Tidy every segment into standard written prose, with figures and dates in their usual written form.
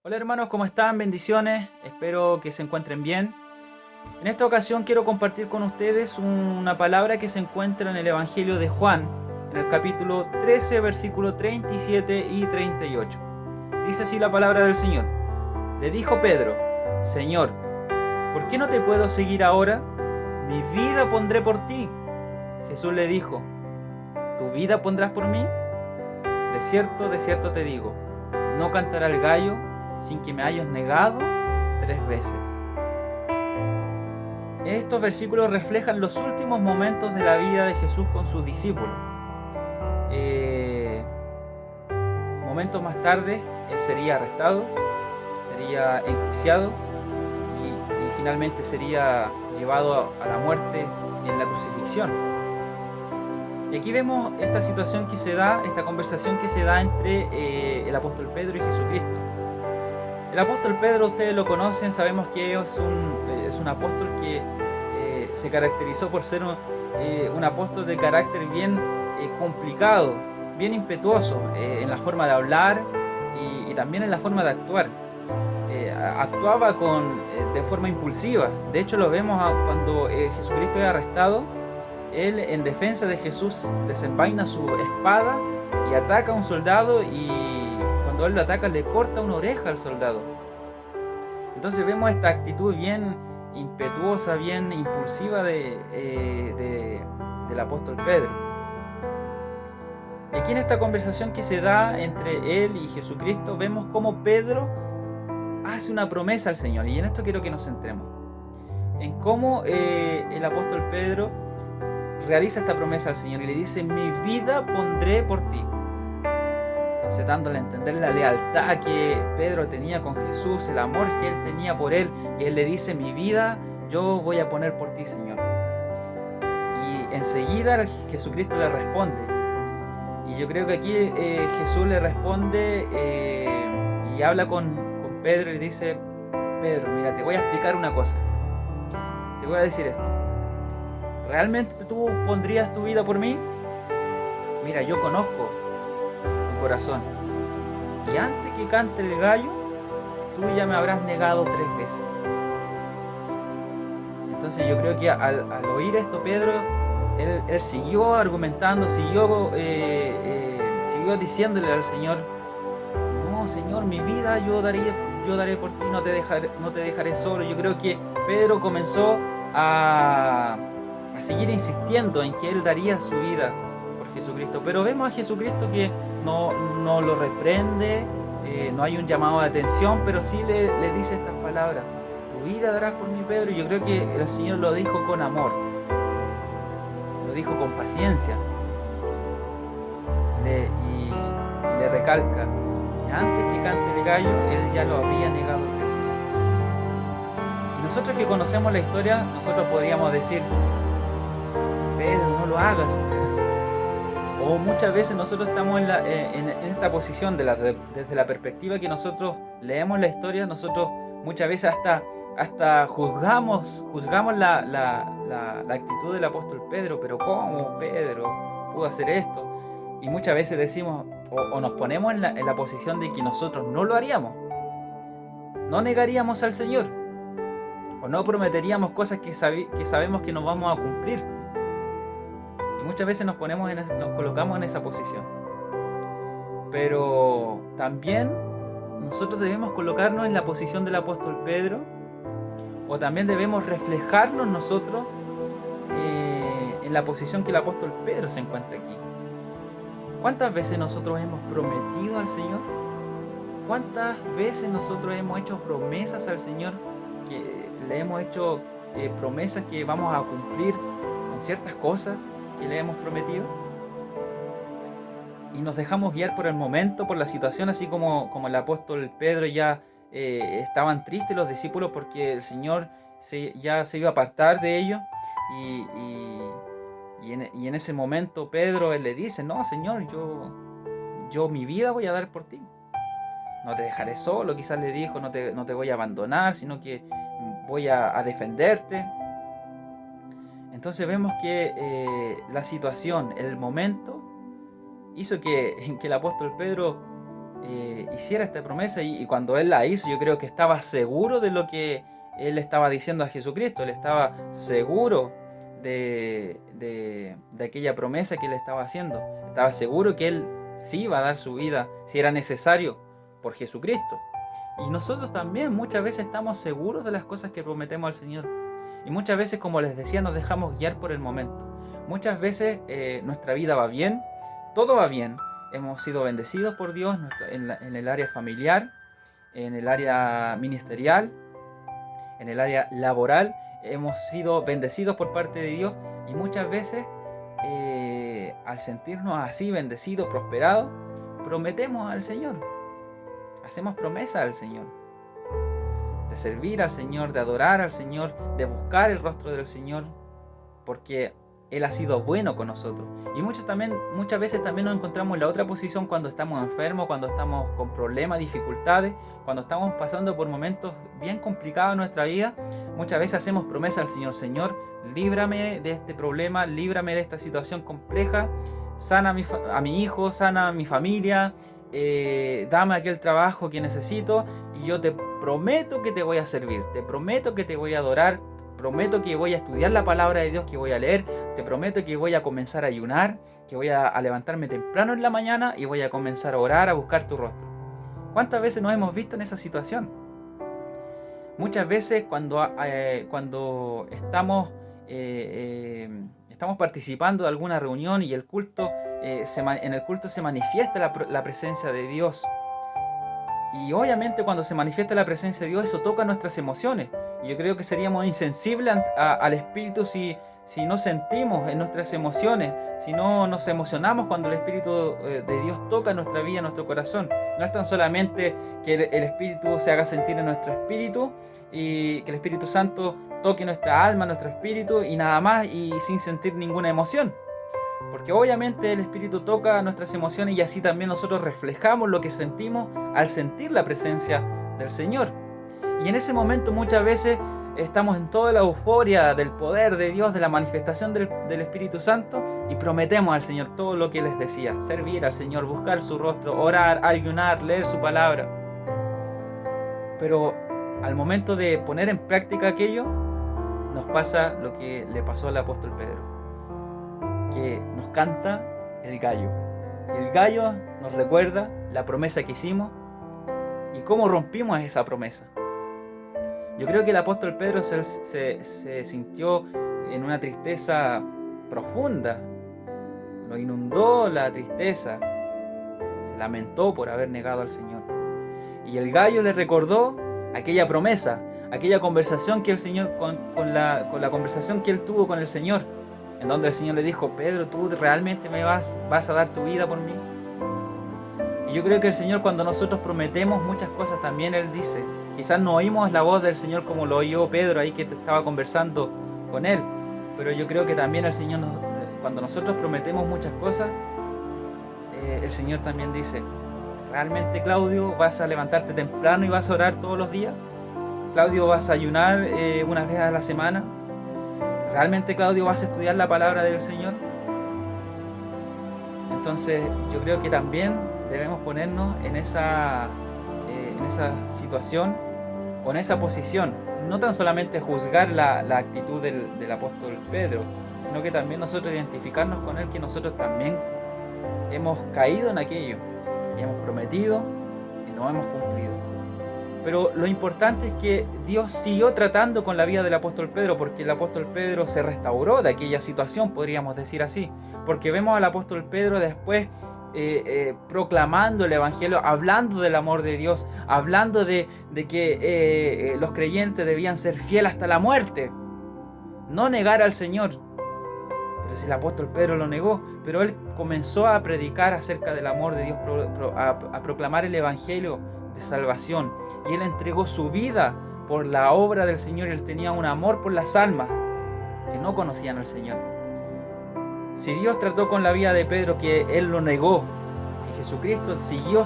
Hola hermanos, ¿cómo están? Bendiciones, espero que se encuentren bien. En esta ocasión quiero compartir con ustedes una palabra que se encuentra en el Evangelio de Juan, en el capítulo 13, versículo 37 y 38. Dice así la palabra del Señor. Le dijo Pedro: Señor, ¿por qué no te puedo seguir ahora? Mi vida pondré por ti. Jesús le dijo: ¿Tu vida pondrás por mí? De cierto te digo, no cantará el gallo sin que me hayas negado 3 veces. Estos versículos reflejan los últimos momentos de la vida de Jesús con sus discípulos. Eh, Momentos más tarde, él sería arrestado, sería enjuiciado y finalmente sería llevado a la muerte en la crucifixión. Y aquí vemos esta situación que se da, esta conversación que se da entre el apóstol Pedro y Jesucristo. El apóstol Pedro, ustedes lo conocen, sabemos que es un apóstol que se caracterizó por ser un apóstol de carácter bien complicado, bien impetuoso en la forma de hablar y también en la forma de actuar. Actuaba de forma impulsiva. De hecho, lo vemos cuando Jesucristo es arrestado. Él, en defensa de Jesús, desenvaina su espada y ataca a un soldado, y cuando él lo ataca le corta una oreja al soldado. Entonces vemos esta actitud bien impetuosa, bien impulsiva del apóstol Pedro. Y aquí en esta conversación que se da entre él y Jesucristo, vemos cómo Pedro hace una promesa al Señor. Y en esto quiero que nos centremos. En cómo el apóstol Pedro realiza esta promesa al Señor y le dice: mi vida pondré por ti. Entonces, dándole a entender la lealtad que Pedro tenía con Jesús, el amor que él tenía por él, y él le dice: mi vida yo voy a poner por ti, Señor. Y enseguida Jesucristo le responde. Y yo creo que aquí Jesús le responde y habla con Pedro y le dice: Pedro, mira, te voy a explicar una cosa. Te voy a decir esto. ¿Realmente tú pondrías tu vida por mí? Mira, yo conozco tu corazón. Y antes que cante el gallo, tú ya me habrás negado 3 veces. Entonces yo creo que al oír esto, Pedro, él siguió argumentando, siguió diciéndole al Señor: no, Señor, mi vida yo daré por ti, no te dejaré solo. Yo creo que Pedro comenzó a seguir insistiendo en que él daría su vida por Jesucristo. Pero vemos a Jesucristo que no lo reprende, no hay un llamado de atención, pero sí le dice estas palabras: tu vida darás por mí, Pedro. Y yo creo que el Señor lo dijo con amor, lo dijo con paciencia, y le recalca que antes que cante el gallo, él ya lo había negado 3 veces. Y nosotros que conocemos la historia, nosotros podríamos decir: Pedro, no lo hagas. O muchas veces nosotros estamos en esta posición desde la perspectiva que nosotros leemos la historia. Nosotros muchas veces hasta juzgamos la actitud del apóstol Pedro. Pero ¿cómo Pedro pudo hacer esto? Y muchas veces decimos o nos ponemos en la posición de que nosotros no lo haríamos, no negaríamos al Señor, o no prometeríamos cosas que sabemos que no vamos a cumplir. Y muchas veces nos colocamos en esa posición. Pero también nosotros debemos colocarnos en la posición del apóstol Pedro, o también debemos reflejarnos nosotros en la posición que el apóstol Pedro se encuentra aquí. ¿Cuántas veces nosotros hemos prometido al Señor? ¿Cuántas veces nosotros hemos hecho promesas al Señor, que le hemos hecho promesas que vamos a cumplir con ciertas cosas que le hemos prometido? Y nos dejamos guiar por el momento, por la situación, así como el apóstol Pedro. Ya estaban tristes los discípulos porque el Señor ya se iba a apartar de ellos. Y en ese momento Pedro, él le dice: no, Señor, yo mi vida voy a dar por ti. No te dejaré solo, quizás le dijo, no te voy a abandonar, sino que voy a defenderte. Entonces vemos que la situación, el momento, hizo que el apóstol Pedro hiciera esta promesa, y cuando él la hizo, yo creo que estaba seguro de lo que él estaba diciendo a Jesucristo. Él estaba seguro de aquella promesa que él estaba haciendo. Estaba seguro que él sí iba a dar su vida, si era necesario, por Jesucristo. Y nosotros también muchas veces estamos seguros de las cosas que prometemos al Señor. Y muchas veces, como les decía, nos dejamos guiar por el momento. Muchas veces nuestra vida va bien, todo va bien. Hemos sido bendecidos por Dios en el área familiar, en el área ministerial, en el área laboral. Hemos sido bendecidos por parte de Dios, y muchas veces al sentirnos así bendecidos, prosperados, prometemos al Señor. Hacemos promesa al Señor de servir al Señor, de adorar al Señor, de buscar el rostro del Señor, porque Él ha sido bueno con nosotros. Y muchas veces también nos encontramos en la otra posición cuando estamos enfermos, cuando estamos con problemas, dificultades, cuando estamos pasando por momentos bien complicados en nuestra vida. Muchas veces hacemos promesa al Señor: Señor, líbrame de este problema, líbrame de esta situación compleja, sana a mi hijo, sana a mi familia, dame aquel trabajo que necesito, y yo te prometo que te voy a servir, te prometo que te voy a adorar, prometo que voy a estudiar la palabra de Dios, que voy a leer, te prometo que voy a comenzar a ayunar, que voy a levantarme temprano en la mañana y voy a comenzar a orar, a buscar tu rostro. ¿Cuántas veces nos hemos visto en esa situación? Muchas veces cuando estamos participando de alguna reunión y en el culto se manifiesta la presencia de Dios. Y obviamente cuando se manifiesta la presencia de Dios, eso toca nuestras emociones. Y yo creo que seríamos insensibles al Espíritu si no sentimos en nuestras emociones, si no nos emocionamos cuando el Espíritu de Dios toca nuestra vida, nuestro corazón. No es tan solamente que el Espíritu se haga sentir en nuestro espíritu y que el Espíritu Santo toque nuestra alma, nuestro espíritu y nada más, y sin sentir ninguna emoción. Porque obviamente el Espíritu toca nuestras emociones, y así también nosotros reflejamos lo que sentimos al sentir la presencia del Señor. Y en ese momento muchas veces estamos en toda la euforia del poder de Dios, de la manifestación del Espíritu Santo, y prometemos al Señor todo lo que les decía: servir al Señor, buscar su rostro, orar, ayunar, leer su palabra. Pero al momento de poner en práctica aquello, nos pasa lo que le pasó al apóstol Pedro, que nos canta el gallo. Y el gallo nos recuerda la promesa que hicimos y cómo rompimos esa promesa. Yo creo que el apóstol Pedro se sintió en una tristeza profunda. Lo inundó la tristeza. Se lamentó por haber negado al Señor. Y el gallo le recordó aquella promesa, aquella conversación que el Señor, con la conversación que él tuvo con el Señor, en donde el Señor le dijo: Pedro, ¿tú realmente me vas a dar tu vida por mí? Y yo creo que el Señor, cuando nosotros prometemos muchas cosas, también Él dice, quizás no oímos la voz del Señor como lo oyó Pedro ahí que estaba conversando con Él, pero yo creo que también el Señor, cuando nosotros prometemos muchas cosas, el Señor también dice: ¿realmente, Claudio, vas a levantarte temprano y vas a orar todos los días? ¿Claudio, vas a ayunar una vez a la semana? ¿Realmente, Claudio, vas a estudiar la palabra del Señor? Entonces yo creo que también debemos ponernos en esa situación o en esa posición. No tan solamente juzgar la actitud del apóstol Pedro, sino que también nosotros identificarnos con él, que nosotros también hemos caído en aquello, hemos prometido y no hemos cumplido. Pero lo importante es que Dios siguió tratando con la vida del apóstol Pedro, porque el apóstol Pedro se restauró de aquella situación, podríamos decir así. Porque vemos al apóstol Pedro después proclamando el Evangelio, hablando del amor de Dios, hablando de que los creyentes debían ser fieles hasta la muerte, no negar al Señor. Pero si el apóstol Pedro lo negó, pero él comenzó a predicar acerca del amor de Dios, a proclamar el Evangelio de salvación, y él entregó su vida por la obra del Señor. Él tenía un amor por las almas que no conocían al Señor. Si Dios trató con la vida de Pedro, que él lo negó, si Jesucristo siguió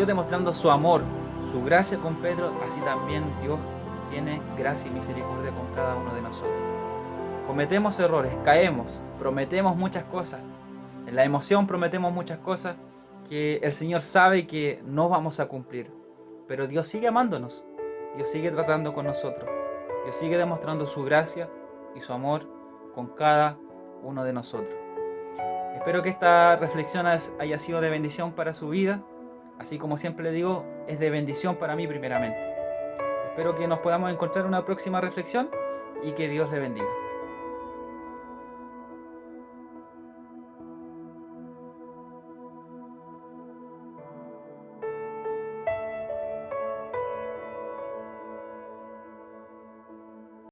demostrando su amor, su gracia con Pedro, así también Dios tiene gracia y misericordia con cada uno de nosotros. Cometemos errores, caemos, prometemos muchas cosas, en la emoción prometemos muchas cosas que el Señor sabe que no vamos a cumplir, pero Dios sigue amándonos, Dios sigue tratando con nosotros, Dios sigue demostrando su gracia y su amor con cada uno de nosotros. Espero que esta reflexión haya sido de bendición para su vida, así como siempre le digo, es de bendición para mí primeramente. Espero que nos podamos encontrar en una próxima reflexión y que Dios le bendiga.